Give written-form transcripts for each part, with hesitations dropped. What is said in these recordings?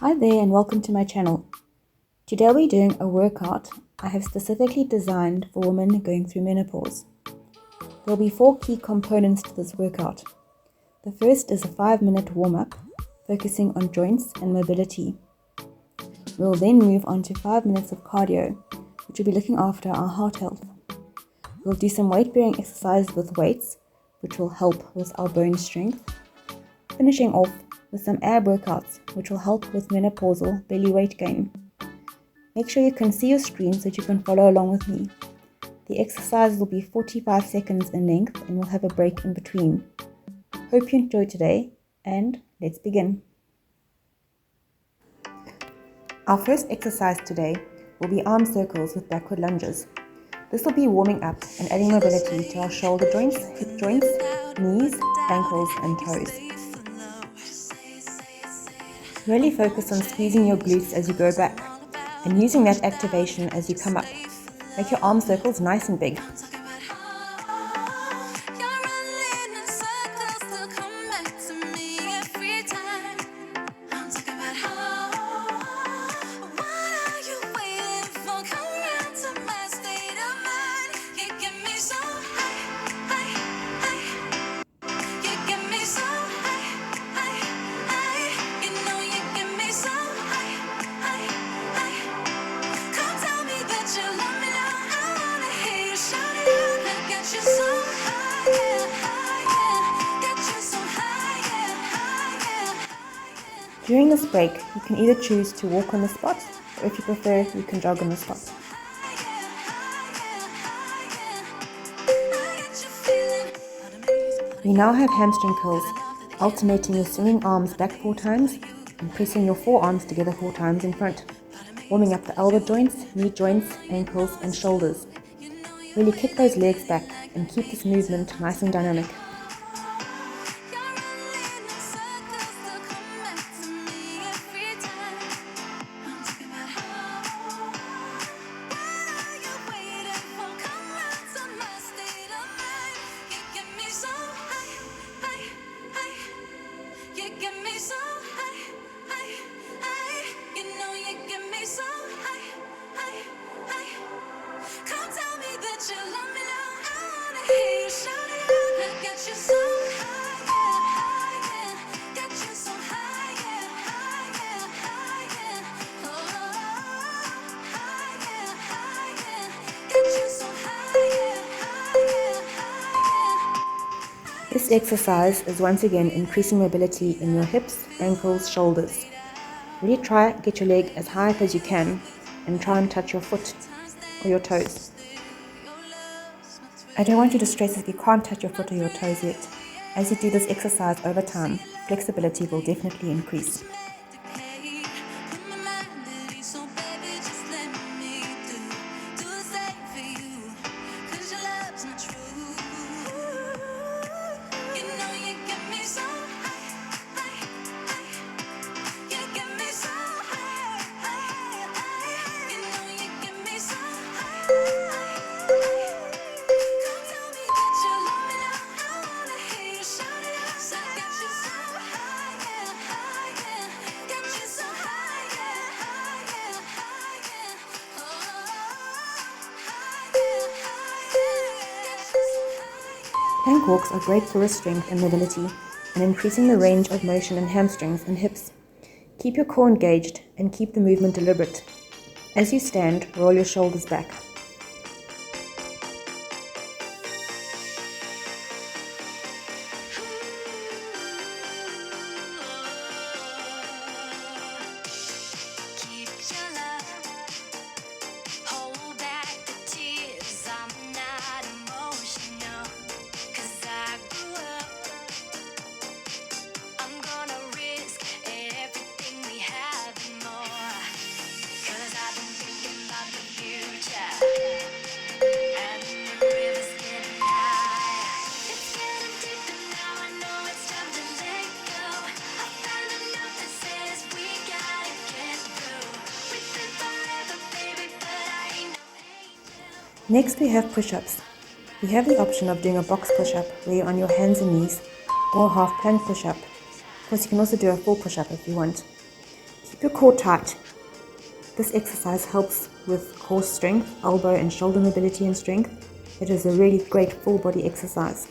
Hi there and welcome to my channel. Today we're doing a workout I have specifically designed for women going through menopause. There will be 4 key components to this workout. The first is a 5-minute warm-up focusing on joints and mobility. We will then move on to 5 minutes of cardio, which will be looking after our heart health. We'll do some weight-bearing exercises with weights, which will help with our bone strength. Finishing off with some ab workouts, which will help with menopausal belly weight gain. Make sure you can see your screen so that you can follow along with me. The exercise will be 45 seconds in length and we'll have a break in between. Hope you enjoyed today and let's begin. Our first exercise today will be arm circles with backward lunges. This will be warming up and adding mobility to our shoulder joints, hip joints, knees, ankles and toes. Really focus on squeezing your glutes as you go back and using that activation as you come up. Make your arm circles nice and big. During this break, you can either choose to walk on the spot, or if you prefer, you can jog on the spot. We now have hamstring curls, alternating your swinging arms back 4 times and pressing your forearms together 4 times in front, warming up the elbow joints, knee joints, ankles and shoulders. Really kick those legs back and keep this movement nice and dynamic. This exercise is once again increasing mobility in your hips, ankles, shoulders. Really try get your leg as high up as you can and try and touch your foot or your toes. I don't want you to stress if you can't touch your foot or your toes yet. As you do this exercise over time, flexibility will definitely increase. Plank walks are great for wrist strength and mobility and increasing the range of motion in hamstrings and hips. Keep your core engaged and keep the movement deliberate. As you stand, roll your shoulders back. Next we have push-ups. We have the option of doing a box push-up where you're on your hands and knees, or a half plank push-up. Of course, you can also do a full push-up if you want. Keep your core tight. This exercise helps with core strength, elbow and shoulder mobility and strength. It is a really great full body exercise.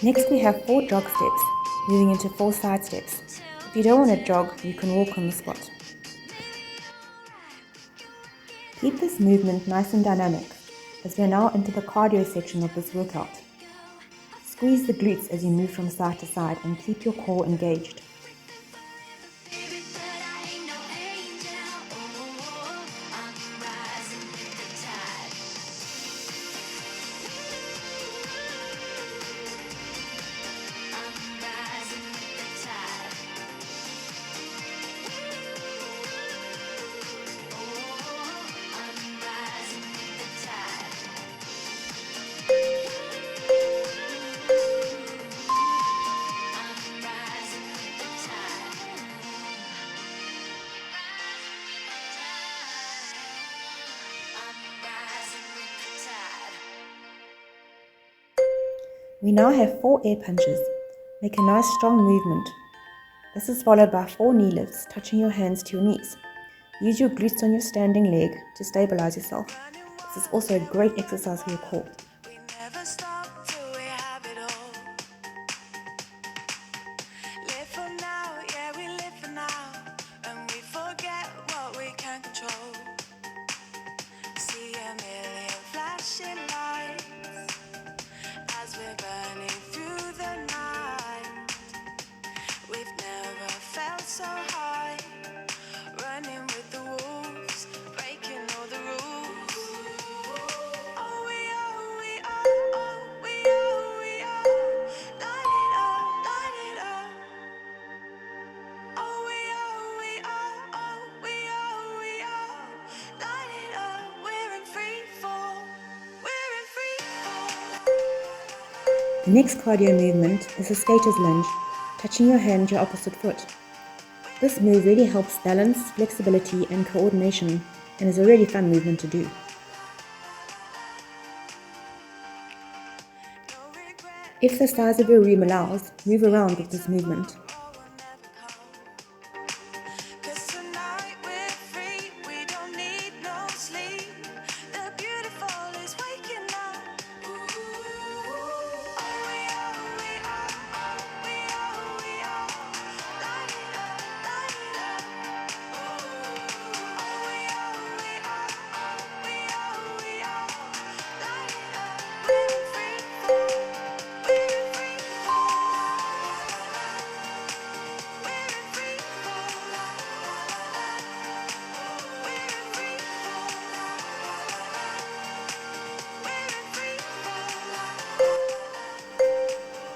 Next we have 4 jog steps, moving into 4 side steps. If you don't want to jog, you can walk on the spot. Keep this movement nice and dynamic, as we are now into the cardio section of this workout. Squeeze the glutes as you move from side to side and keep your core engaged. We now have 4 air punches. Make a nice strong movement. This is followed by 4 knee lifts, touching your hands to your knees. Use your glutes on your standing leg to stabilize yourself. This is also a great exercise for your core. So high, running with the wolves, breaking all the rules. Oh, we are, light it up. Oh, we are, light it up. We're in free fall. The next cardio movement is a skater's lunge, touching your hand to your opposite foot. This move really helps balance, flexibility and coordination and is a really fun movement to do. If the size of your room allows, move around with this movement.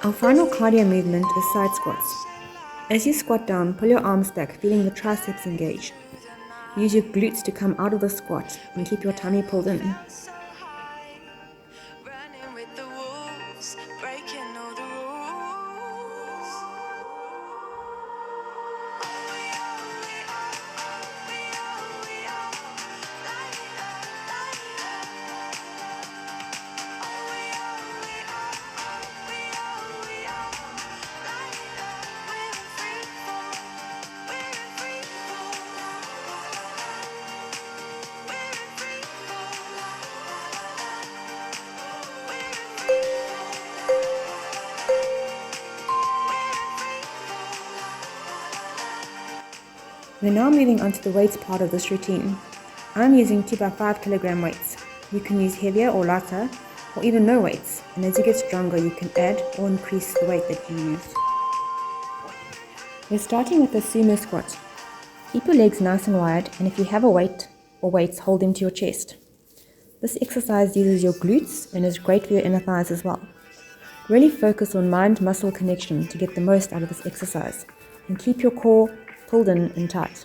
Our final cardio movement is side squats. As you squat down, pull your arms back, feeling the triceps engage. Use your glutes to come out of the squat and keep your tummy pulled in. Running with the wolves, breaking all the rules. We're now moving on to the weights part of this routine. I'm using 2 by 5 kilogram weights. You can use heavier or lighter, or even no weights, and as you get stronger you can add or increase the weight that you use. We're starting with the sumo squat. Keep your legs nice and wide, and if you have a weight or weights, hold them to your chest. This exercise uses your glutes and is great for your inner thighs as well. Really focus on mind-muscle connection to get the most out of this exercise, and keep your core pulled in and tight.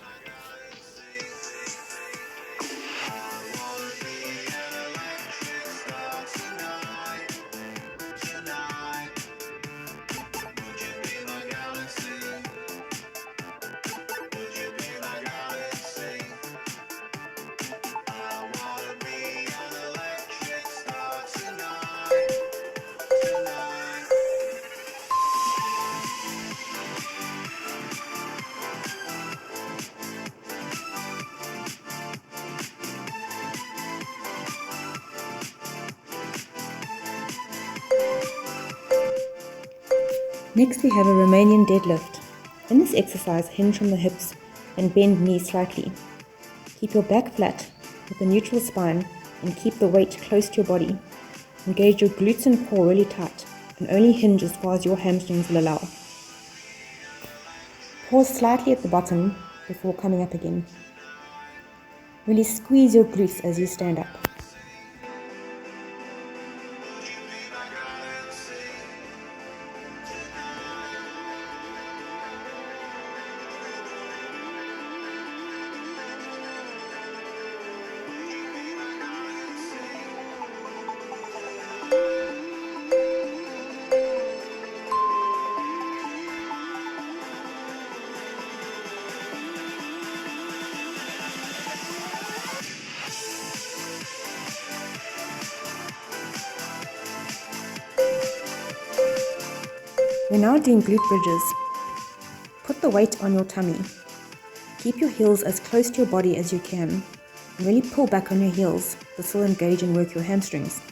Next we have a Romanian deadlift. In this exercise, hinge from the hips and bend knees slightly. Keep your back flat with a neutral spine and keep the weight close to your body. Engage your glutes and core really tight and only hinge as far as your hamstrings will allow. Pause slightly at the bottom before coming up again. Really squeeze your glutes as you stand up. We're now doing glute bridges. Put the weight on your tummy. Keep your heels as close to your body as you can. And really pull back on your heels. This will engage and work your hamstrings.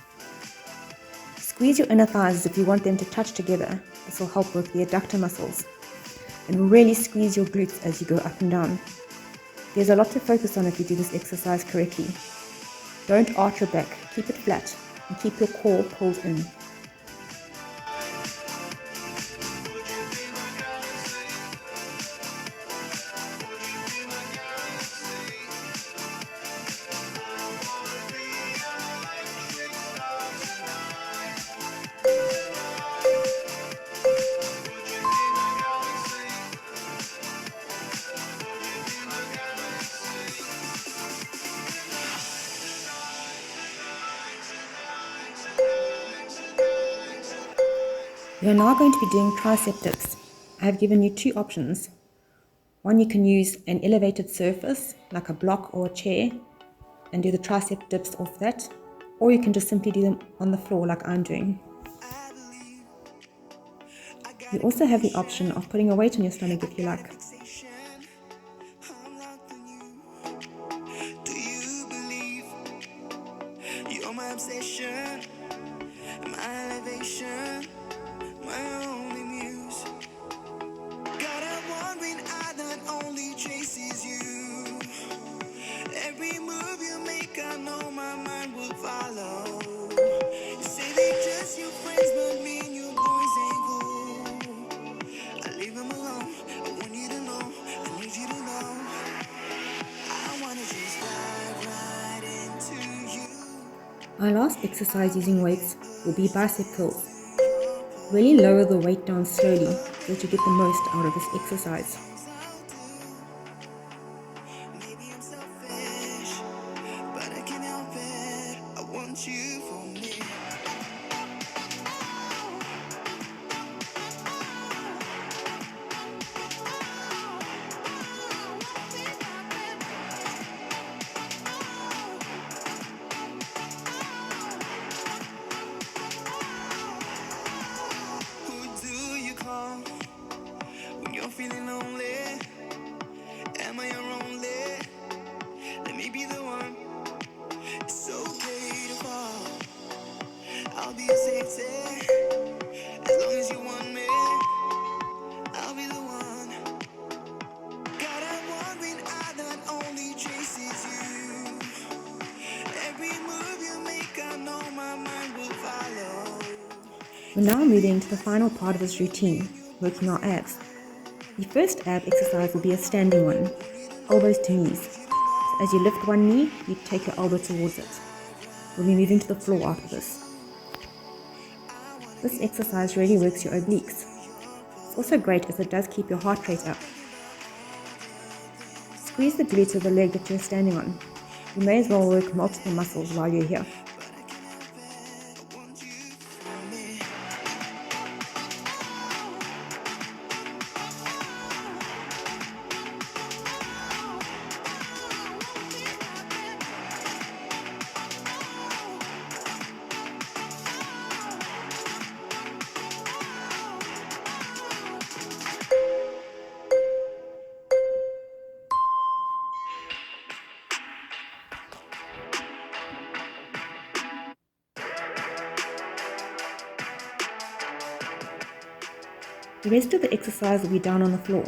Squeeze your inner thighs if you want them to touch together. This will help work the adductor muscles. And really squeeze your glutes as you go up and down. There's a lot to focus on if you do this exercise correctly. Don't arch your back, keep it flat, and keep your core pulled in. We are now going to be doing tricep dips. I have given you two options. One, you can use an elevated surface like a block or a chair and do the tricep dips off that, or you can just simply do them on the floor like I'm doing. You also have the option of putting a weight on your stomach if you like. Do you believe you're my obsession, my elevation, my only muse? Got a wandering eye that only chases you. Every move you make, I know my mind will follow. You say they just your friends, but me and your boys ain't cool. I leave them alone. I want you to know. I need you to know. I wanna just dive right into you. Our last exercise using weights will be bicep curls. Really lower the weight down slowly so that you get the most out of this exercise. Maybe I'm selfish, but I can't help it. I want you for me. Who do you call when you're feeling lonely? Am I your only? Let me be the one. It's okay to fall. I'll be your safety. As long as you want me, I'll be the one. Got a wandering eye that only chases you. Every move you make, I know my mind will follow. We're now moving to the final part of this routine, working our abs. The first ab exercise will be a standing one. elbows to knees. So as you lift one knee, you take your elbow towards it. We'll be moving to the floor after this. This exercise really works your obliques. It's also great as it does keep your heart rate up. Squeeze the glutes of the leg that you're standing on. You may as well work multiple muscles while you're here. The rest of the exercise will be down on the floor,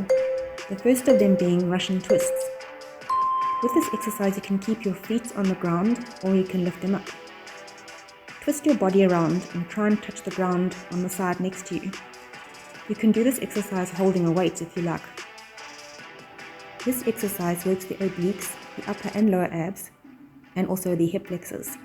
the first of them being Russian twists. With this exercise you can keep your feet on the ground or you can lift them up. Twist your body around and try and touch the ground on the side next to you. You can do this exercise holding a weight if you like. This exercise works the obliques, the upper and lower abs, and also the hip flexors.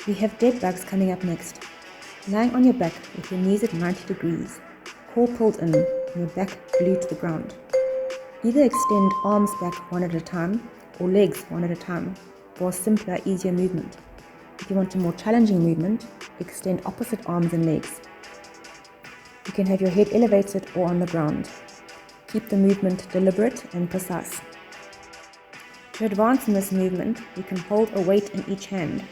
We have dead bugs coming up next. Lying on your back with your knees at 90 degrees, core pulled in and your back glued to the ground. Either extend arms back one at a time or legs one at a time for a simpler, easier movement. If you want a more challenging movement, extend opposite arms and legs. You can have your head elevated or on the ground. Keep the movement deliberate and precise. To advance in this movement, you can hold a weight in each hand.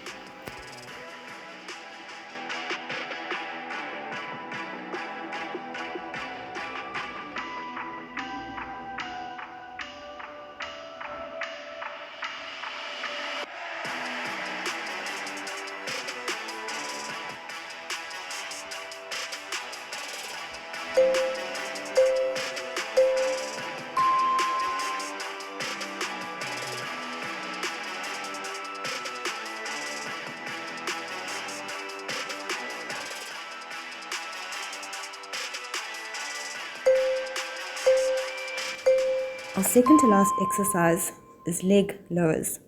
Our second to last exercise is leg lowers.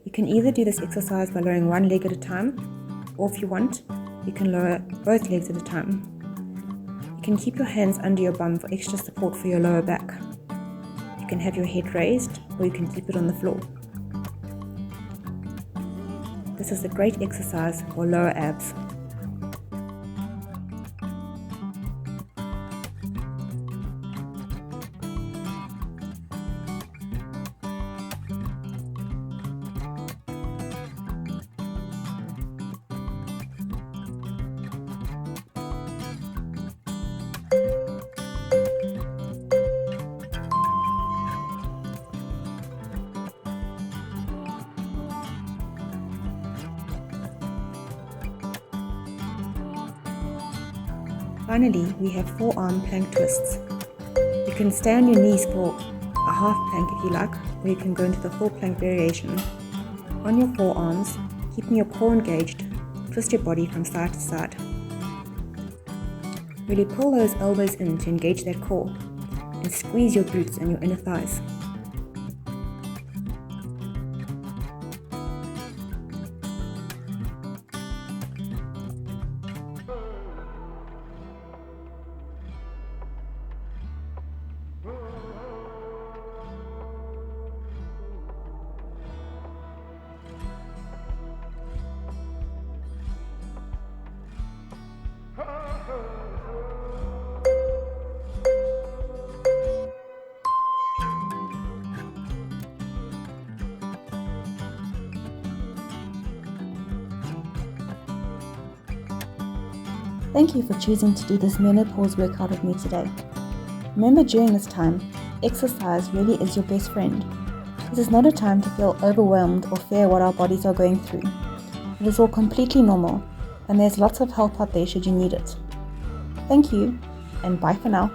You can either do this exercise by lowering one leg at a time, or if you want, you can lower both legs at a time. You can keep your hands under your bum for extra support for your lower back. You can have your head raised, or you can keep it on the floor. This is a great exercise for lower abs. Finally, we have forearm plank twists. You can stay on your knees for a half plank if you like, or you can go into the full plank variation. On your forearms, keeping your core engaged, twist your body from side to side. Really pull those elbows in to engage that core, and squeeze your glutes and your inner thighs. Thank you for choosing to do this menopause workout with me today. Remember, during this time, exercise really is your best friend. This is not a time to feel overwhelmed or fear what our bodies are going through. It is all completely normal, and there's lots of help out there should you need it. Thank you, and bye for now.